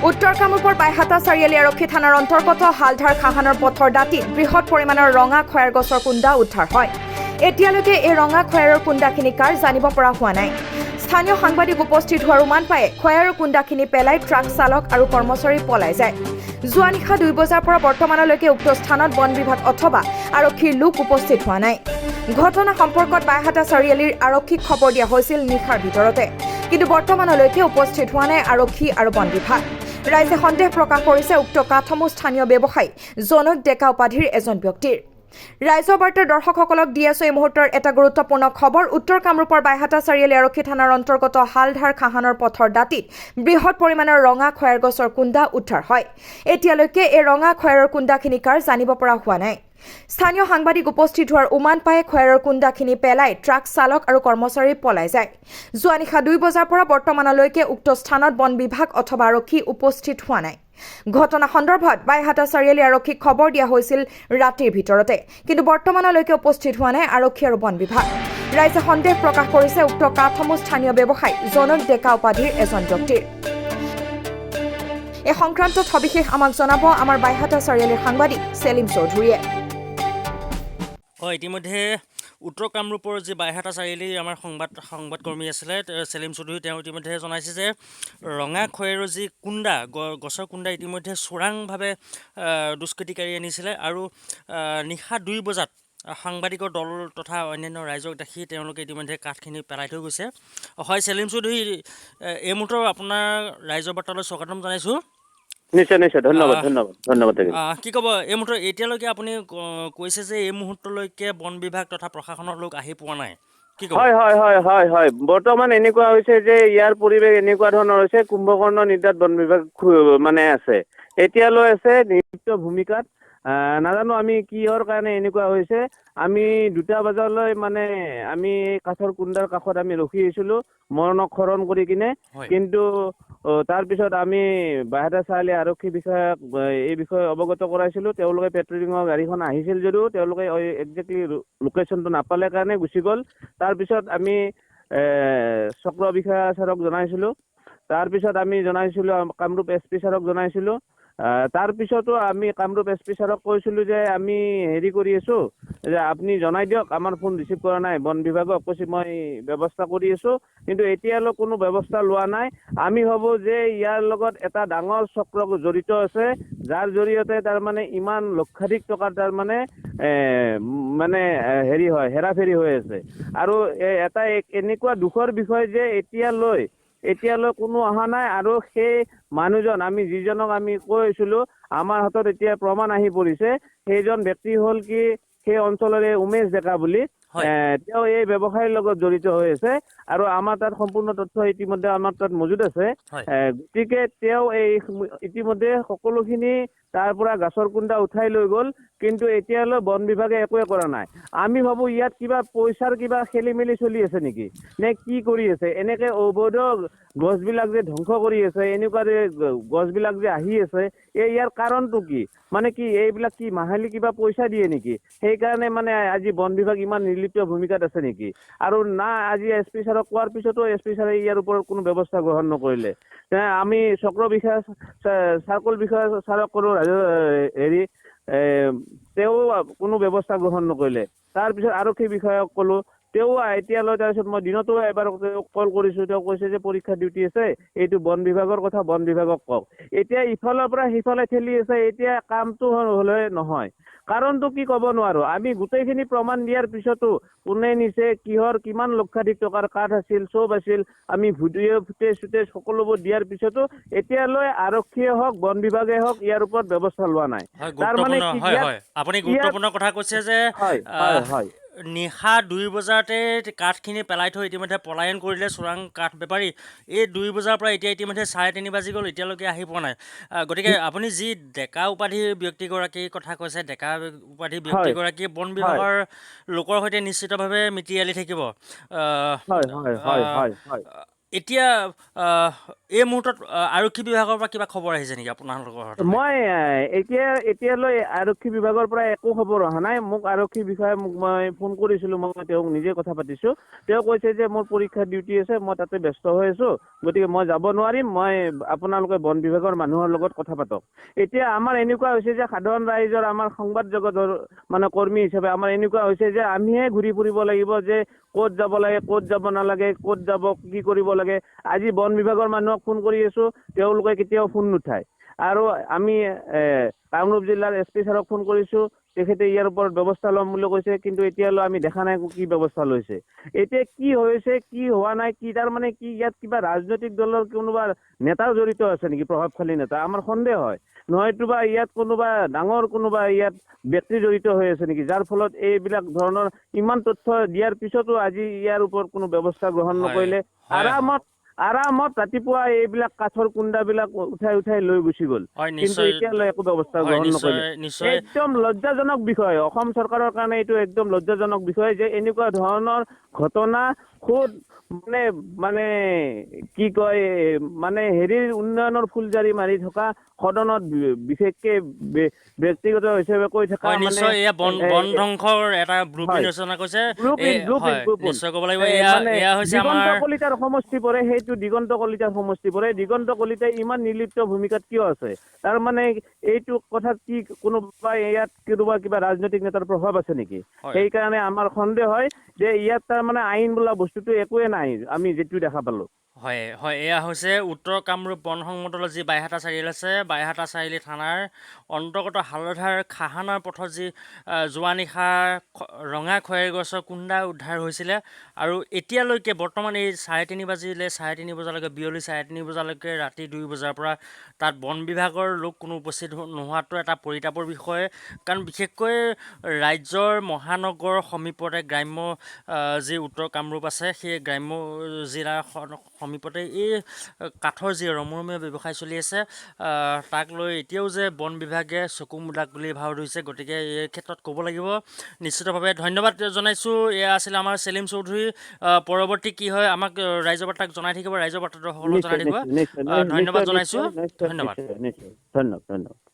উত্তৰ কামৰূপৰ বাইহাটা চাৰিআলি আৰক্ষী থানাৰ অন্তৰ্গত হালধাৰ খাহানৰ পথৰ দাঁতিত বৃহৎ পৰিমাণৰ ৰঙা খয়াৰ গছৰ কুণ্ডা উদ্ধাৰ হয়। এতিয়ালৈকে এই ৰঙা খয়াৰৰ কুণ্ডাখিনি কাৰ জানিব পৰা হোৱা নাই। স্থানীয় সাংবাদিক উপস্থিত হোৱাৰ উমান পায়ে খয়াৰৰ কুণ্ডাখিনি পেলাই ট্ৰাক চালক আৰু কৰ্মচাৰী পলাই যায়। যোৱা নিশা 2 বজাৰ পৰা বৰ্তমানলৈকে উক্ত স্থানত বন বিভাগ অথবা আৰক্ষীৰ লোক উপস্থিত হোৱা নাই। ঘটনা সম্পৰ্কত বাইহাটা চাৰিআলিৰ আৰক্ষীক খবৰ দিয়া হৈছিল নিশাৰ ভিতৰতে, কিন্তু বৰ্তমানলৈকে উপস্থিত হোৱা নাই আৰক্ষী আৰু বন বিভাগ। ৰাইজে সন্দেহ প্ৰকাশ কৰিছে উক্ত কাঠসমূহ স্থানীয় ব্যৱসায়ী জনক ডেকা উপাধিৰ এজন ব্যক্তিৰ। ৰাইজৰ বাৰ্তাৰ দৰ্শকসকলক দি আছো এই মুহূৰ্তৰ এটা গুৰুত্বপূৰ্ণ খবৰ। উত্তৰ কামৰূপৰ বাইহাটা চাৰিআলি আৰক্ষী থানাৰ অন্তৰ্গত হালধাৰ খাহানৰ পথৰ দাঁতিত বৃহৎ পৰিমাণৰ ৰঙা খয়াৰ গছৰ কুণ্ডা উদ্ধাৰ হয়। এতিয়ালৈকে এই ৰঙা খয়াৰৰ কুণ্ডাখিনি কাৰ জানিব পৰা হোৱা নাই। স্থানীয় সাংবাদিক উপস্থিত হোৱাৰ উমান পায়ে খয়াৰৰ কুণ্ডাখিনি পেলাই ট্ৰাক চালক আৰু কৰ্মচাৰী পলাই যায়। যোৱা নিশা 2 বজাৰ পৰা বৰ্তমানলৈকে উক্ত স্থানত বন বিভাগ অথবা আৰক্ষী উপস্থিত হোৱা নাই। ঘটনা সন্দৰ্ভত বাইহাটা চাৰিআলি আৰক্ষীক খবৰ দিয়া হৈছিল ৰাতিৰ ভিতৰতে, কিন্তু বৰ্তমানলৈকে উপস্থিত হোৱা নাই আৰক্ষী আৰু বন বিভাগ। ৰাইজে সন্দেহ প্ৰকাশ কৰিছে উক্ত কাঠসমূহ স্থানীয় ব্যৱসায়ী জনক ডেকা উপাধিৰ এজন ব্যক্তিৰ। এই সংক্ৰান্তত সবিশেষ আমাক জনাব আমাৰ বাইহাটা চাৰিআলিৰ সাংবাদিক সেলিম চৌধুৰীয়ে। ইতিমধ্যে উত্তৰ কামৰূপৰ যি বাইহাটা চাৰিআলি আমাৰ সংবাদকৰ্মী আছিলে সেলিম চৌধুৰী, তেওঁ ইতিমধ্যে জনাইছে যে ৰঙা খয়াৰৰ যি কুণ্ডা গছৰ কুণ্ডা ইতিমধ্যে চোৰাংভাৱে দুষ্কৃতিকাৰী আনিছিলে আৰু নিশা 2 বজাত সাংবাদিকৰ দল তথা অন্যান্য ৰাইজক দেখি তেওঁলোকে ইতিমধ্যে কাঠখিনি পেলাই থৈ গৈছে। হয় সেলিম চৌধুৰী, এই মুহূৰ্তৰ আপোনাৰ ৰাইজৰ বাৰ্তালৈ স্বাগতম জনাইছোঁ। নিশ্চয় নিশ্চয়, ধন্যবাদ ধন্যবাদ ধন্যবাদ। কি ক'ব এই মুহূৰ্তত? এতিয়ালৈকে আপুনি কৈছে যে এই মুহূৰ্তলৈকে বন বিভাগ তথা প্ৰশাসনৰ লোক আহি পোৱা নাই, কি ক'ব? হয় হয় হয় হয় হয়, বৰ্তমান এনেকুৱা হৈছে যে ইয়াৰ পৰিৱেশ এনেকুৱা ধৰণৰ হৈছে, কুম্ভকৰ্ণ নিদ্ৰাত বন বিভাগ মানে আছে, এতিয়ালৈ আছে নিৰ্দিষ্ট ভূমিকাত। নাজানো আমি কিহৰ কাৰণে এনেকুৱা হৈছে। আমি 2টা বজালৈ মানে আমি কাঠৰ কুণ্ডাৰ কাষত আমি ৰখি আছিলো মৰণশৰণ কৰি কিনে, কিন্তু তাৰপিছত আমি বাইহাটা চাৰিআলি আৰক্ষী বিষয়াক এই বিষয়ে অৱগত কৰাইছিলো। তেওঁলোকে পেট্ৰলিঙৰ গাড়ীখন আহিছিল যদিও তেওঁলোকে একজেক্টলি লোকেশ্যনটো নাপালে কাৰণে গুচি গ'ল। তাৰপিছত আমি চক্ৰ বিষয়া ছাৰক জনাইছিলো, তাৰপিছত আমি জনাইছিলো কামৰূপ SP ছাৰক জনাইছিলো। তাৰপিছতো আমি কামৰূপ SP ছাৰক কৈছিলো যে আমি হেৰি কৰি আছো, যে আপুনি জনাই দিয়ক, আমাৰ ফোন ৰিচিভ কৰা নাই। বন বিভাগক কৈছে মই ব্যৱস্থা কৰি আছো, কিন্তু এতিয়ালৈ কোনো ব্যৱস্থা লোৱা নাই। আমি ভাবো যে ইয়াৰ লগত এটা ডাঙৰ চক্ৰ জড়িত আছে, যাৰ জৰিয়তে তাৰমানে ইমান লক্ষাধিক টকাৰ তাৰমানে মানে হেৰি হয়, হেৰাফেৰি হৈ আছে। আৰু এটা এনেকুৱা দুখৰ বিষয় যে এতিয়ালৈ কোনো অহা নাই। আৰু সেই মানুহজন আমি যিজনক আমি কৈছিলো, আমাৰ হাতত এতিয়া প্ৰমাণ আহি পৰিছে। সেইজন ব্যক্তি হ'ল কি সেই অঞ্চলৰে উমেশ ডেকা বুলি। তেওঁ এই ব্যৱসায়ৰ লগত জড়িত হৈ আছে আৰু আমাৰ তাত সম্পূৰ্ণ তথ্য ইতিমধ্যে আমাৰ তাত মজুত আছে। গতিকে তেওঁ এই ইতিমধ্যে সকলোখিনি তাৰ পৰা গছৰ কুণ্ডা উঠাই লৈ গ'ল, কিন্তু এতিয়ালৈ বন বিভাগে একোৱে কৰা নাই। আমি ভাবো ইয়াত কিবা পইচাৰ কিবা খেলি মেলি চলি আছে নেকি, নে কি কৰি আছে? এনেকে অবৈধ গছবিলাক যে ধ্বংস কৰি আছে, এনেকুৱা যে গছবিলাক যে আহি আছে, ইয়াৰ কাৰণটো কি? মানে কি এইবিলাক কি মাহিলী কিবা পইচা দিয়ে নেকি? সেইকাৰণে মানে আজি বন বিভাগ ইমান নিৰ্লিপ্ত ভূমিকাত আছে নেকি? আৰু না আজি SP ছাৰক কোৱাৰ পিছতো SP ছাৰে ইয়াৰ ওপৰত কোনো ব্যৱস্থা গ্ৰহণ নকৰিলে। আমি চক্ৰ বিষয়া চাৰ্কল বিষয়া ছাৰক কলো, হেৰি তেওঁ কোনো ব্যৱস্থা গ্ৰহণ নকৰিলে। তাৰপিছত আৰক্ষী বিষয়াক কলো, তেওঁ এতিয়ালৈ, তাৰপিছত মই দিনতো এবাৰ কল কৰিছো, তেওঁ কৈছে যে পৰীক্ষা ডিউটি আছে, এইটো বন বিভাগৰ কথা, বন বিভাগক কওক। এতিয়া ইফালৰ পৰা সিফালে ঠেলি আছে, এতিয়া কামটো হলে নহয়। কাৰণটো কি ক'ব নোৱাৰো। আমি গোটেইখিনি প্ৰমাণ দিয়াৰ পিছতো কোনে নিছে, কিহৰ কিমান লক্ষাধিক টকাৰ কাঠ আছিল, চব আছিল, আমি ভিডিঅ' ফুটেজ সকলোবোৰ দিয়াৰ পিছতো এতিয়ালৈ আৰক্ষীয়ে হওক বন বিভাগে হওক ইয়াৰ ওপৰত ব্যৱস্থা লোৱা নাই। আপুনি গুৰুত্বপূৰ্ণ কথা কৈছে যে নিশা 2 বজাতে কাঠখিনি পেলাই থৈ ইতিমধ্যে পলায়ন কৰিলে চোৰাং কাঠ বেপাৰী। এই 2 বজাৰ পৰা ইতিমধ্যে 3:30 বাজি গ'ল, এতিয়ালৈকে আহি পোৱা নাই। গতিকে আপুনি যি ডেকা উপাধিৰ ব্যক্তিগৰাকীৰ কথা কৈছে, ডেকা উপাধিৰ ব্যক্তিগৰাকী বন বিভাগৰ লোকৰ সৈতে নিশ্চিতভাৱে মিতিৰালি থাকিব। এতিয়া এই মুহূৰ্তত আৰক্ষী বিভাগৰ পৰা কিবা খবৰ আহিছে নেকি আপোনালোকৰ হাতলৈ? মই এতিয়ালৈ আৰক্ষী বিভাগৰ পৰা একো খবৰ অহা নাই। মোক আৰক্ষী বিষয়াই মই ফোন কৰিছিলোঁ, মই তেওঁক নিজে কথা পাতিছোঁ। তেওঁ কৈছে যে মোৰ পৰীক্ষাৰ ডিউটি আছে, মই তাতে ব্যস্ত হৈ আছোঁ, গতিকে মই যাব নোৱাৰিম, মই আপোনালোকে বন বিভাগৰ মানুহৰ লগত কথা পাতক। এতিয়া আমাৰ এনেকুৱা হৈছে যে সাধাৰণ ৰাইজৰ, আমাৰ সংবাদ জগতৰ মানে কৰ্মী হিচাপে আমাৰ এনেকুৱা হৈছে যে আমিহে ঘূৰি ফুৰিব লাগিব যে ক'ত যাব লাগে, ক'ত যাব নালাগে, ক'ত যাব, কি কৰিব লাগে। আজি বন বিভাগৰ মানুহক ফোন কৰি আছোঁ, তেওঁলোকে কেতিয়াও ফোন নুঠায়। আৰু আমি কামৰূপ জিলাৰ SP ছাৰক ফোন কৰিছোঁ, তেখেতে ইয়াৰ ওপৰত ব্যৱস্থা ল'ম বুলি কৈছে, কিন্তু এতিয়ালৈ আমি দেখা নাই কি ব্যৱস্থা লৈছে। এতিয়া কি হৈছে, কি হোৱা নাই, কি তাৰমানে কি ইয়াত কিবা ৰাজনৈতিক দলৰ কোনোবা নেতা জড়িত আছে নেকি, প্ৰভাৱশালী নেতা? আমাৰ সন্দেহ হয়। নহয়তোবা ইয়াত কোনোবা ডাঙৰ কোনোবা ইয়াত ব্যক্তি জড়িত হৈ আছে নেকি, যাৰ ফলত এইবিলাক ধৰণৰ ইমান তথ্য দিয়াৰ পিছতো আজি ইয়াৰ ওপৰত কোনো ব্যৱস্থা গ্ৰহণ হয় নকৰিলে। হয় আৰামত ৰাতিপুৱা এইবিলাক কাঠৰ কুণ্ডাবিলাক উঠাই লৈ গুচি গ'ল, হয় কিন্তু নিশ্চয় এতিয়ালৈ একো ব্যৱস্থা হয় গ্ৰহণ নিশ্চয় নকৰিলে। নিশ্চয় একদম লজ্জাজনক বিষয়, অসম চৰকাৰৰ কাৰণে এইটো একদম লজ্জাজনক বিষয় যে এনেকুৱা ধৰণৰ ঘটনা খুদ মানে মানে কি কয়, মানে হেৰিৰ উন্নয়নৰ ফুলজাৰি মাৰি থকা সদনত বিশেষকে ব্যক্তিগত হিচাপে কৈ থকা হয় মানে নিশ্চয় এয়া বন ধ্বংসৰ এটা ব্লুপ্ৰিণ্ট হয়, ৰচনা কৰিছে। ব্লুপ্ৰিণ্ট নিশ্চয় ক'ব লাগিব মানে এয়া হৈছে দিগন্ত আমাৰ কলিতাৰ সমষ্টি পৰে, সেইটো দিগন্ত কলিতাৰ সমষ্টি পৰে। দিগন্ত কলিতাই ইমান নিৰ্লিপ্ত ভূমিকাত কিয় আছে? তাৰ মানে এইটো কথাত কি কোনোবা ইয়াত কিবা ৰাজনৈতিক নেতাৰ প্ৰভাৱ আছে নেকি? হয় সেইকাৰণে আমাৰ সন্দেহ হয় যে ইয়াত তাৰমানে আইন বোলা বস্তুটো একোৱে নাই, আমি যিটো দেখা পালোঁ। হয় হয় এয়া হৈছে উত্তৰ কামৰূপ বন সংমণ্ডলৰ যি বাইহাটা চাৰিআলি আছে, বাইহাটা চাৰিআলি থানাৰ অন্তৰ্গত হালধাৰ খাহানাৰ পথত যি যোৱা নিশা ৰঙা খয়েৰী গছৰ কুণ্ডা উদ্ধাৰ হৈছিলে। আৰু এতিয়ালৈকে বৰ্তমান এই 3:30 বাজিলে, 3:30 বজালৈকে, বিয়লি 3:30 বজালৈকে, ৰাতি 2 বজাৰ পৰা তাত বন বিভাগৰ লোক কোনো উপস্থিত নোহোৱাটো এটা পৰিতাপৰ বিষয়। কাৰণ বিশেষকৈ ৰাজ্যৰ মহানগৰ সমীপতে গ্ৰাম্য যি উত্তৰ কামৰূপ আছে, সেই গ্ৰাম্য জিলাৰ সমীপতে এই কাঠৰ যি ৰমৰমীয়া ব্যৱসায় চলি আছে, তাক লৈ এতিয়াও যে বন বিভাগে চকু মুদাক বুলি ভাও ধৰিছে। গতিকে এই ক্ষেত্ৰত ক'ব লাগিব নিশ্চিতভাৱে ধন্যবাদ জনাইছোঁ। এয়া আছিলে আমাৰ চেলিম চৌধুৰী। পৰৱৰ্তী কি হয় আমাক ৰাইজৰ বাৰ্তাক জনাই থাকিব, ৰাইজৰ বাৰ্তাটো সকলোক জনাই থাকিব। ধন্যবাদ জনাইছোঁ। ধন্যবাদ। নিশ্চয় ধন্যবাদ।